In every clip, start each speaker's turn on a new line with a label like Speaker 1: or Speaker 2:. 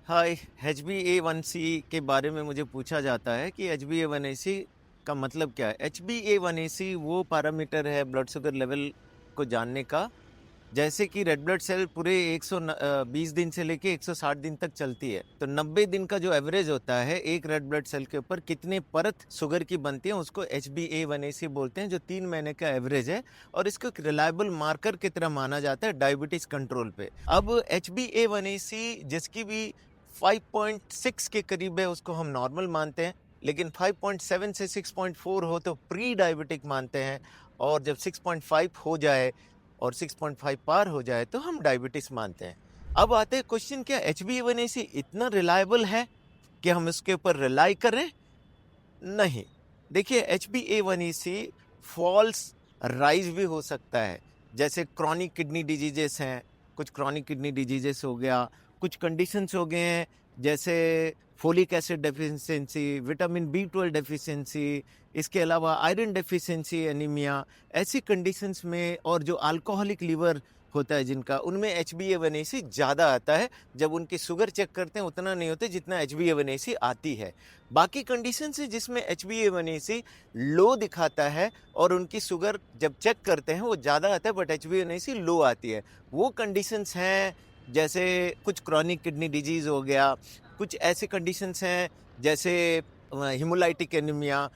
Speaker 1: हाय। HbA1c के बारे में मुझे पूछा जाता है कि HbA1c का मतलब क्या है। HbA1c वो पैरामीटर है ब्लड शुगर लेवल को जानने का, जैसे कि रेड ब्लड सेल पूरे 120 दिन से लेके 160 दिन तक चलती है, तो 90 दिन का जो एवरेज होता है एक रेड ब्लड सेल के ऊपर कितने परत शुगर की बनती है उसको HbA1c बोलते हैं, जो 3 महीने का एवरेज है। और इसको एक रिलायबल मार्कर की तरह माना जाता है डायबिटीज कंट्रोल पे। अब HbA1c जिसकी भी 5.6 के करीब है उसको हम नॉर्मल मानते हैं, लेकिन 5.7 से 6.4 हो तो प्री डायबिटिक मानते हैं, और जब 6.5 हो जाए और 6.5 पार हो जाए तो हम डायबिटीज मानते हैं। अब आते हैं क्वेश्चन, क्या HbA1c इतना रिलायबल है कि हम इसके ऊपर रिलाई करें? नहीं। देखिए, HbA1c फॉल्स राइज भी हो सकता है, जैसे क्रॉनिक किडनी डिजीजेस हैं, कुछ क्रॉनिक किडनी डिजीजेस हो गया, कुछ कंडीशंस हो गए हैं जैसे folic acid deficiency, vitamin B12 deficiency, इसके अलावा आयरन डेफिशिएंसी एनीमिया। ऐसी कंडीशंस में और जो अल्कोहलिक लिवर होता है जिनका, उनमें HbA1c ज़्यादा आता है। जब उनकी शुगर चेक करते हैं उतना नहीं होता जितना HbA1c आती है। बाकी कंडीशंस है जिसमें HbA1c लो दिखाता है और उनकी शुगर जब चेक करते हैं वो ज़्यादा आता है बट HbA1c लो आती है। वो कंडीशंस हैं जैसे कुछ क्रॉनिक किडनी डिजीज़ हो गया, कुछ ऐसे कंडीशंस हैं जैसे haemolytic anaemia,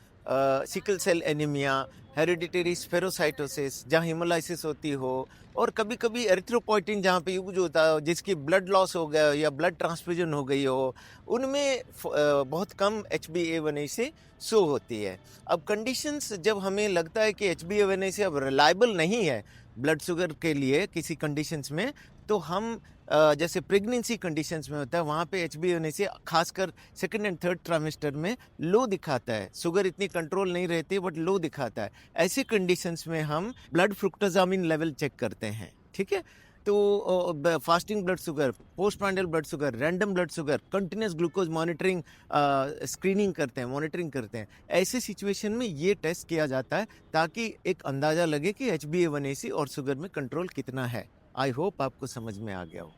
Speaker 1: sickle cell anaemia, hereditary spherocytosis जहाँ हिमोलाइसिस होती हो, और कभी-कभी एरिथ्रोपॉइटिन जहाँ पे यूज होता हो, जिसकी ब्लड लॉस हो गया या ब्लड ट्रांसफ्यूजन हो गई हो, उनमें बहुत कम HbA1c शो होती है। अब कंडीशंस जब हमें लगता है कि HbA1c अब रिलायबल नहीं है ब्लड शुगर के लिए किसी कंडीशंस में, तो हम जैसे प्रेगनेंसी कंडीशंस में होता है वहाँ पे HbA1c खासकर सेकंड एंड थर्ड ट्राइमेस्टर में लो दिखाता है। शुगर इतनी कंट्रोल नहीं रहती बट लो दिखाता है। ऐसी कंडीशंस में हम ब्लड फ्रुक्टोजामिन लेवल चेक करते हैं, ठीक है। तो fasting blood sugar, post prandial blood sugar, random blood sugar, continuous glucose monitoring, screening करते हैं, मॉनिटरिंग करते हैं। ऐसे सिचुएशन में ये टेस्ट किया जाता है ताकि एक अंदाजा लगे कि HbA1c और शुगर में कंट्रोल कितना है। आई होप आपको समझ में आ गया हो।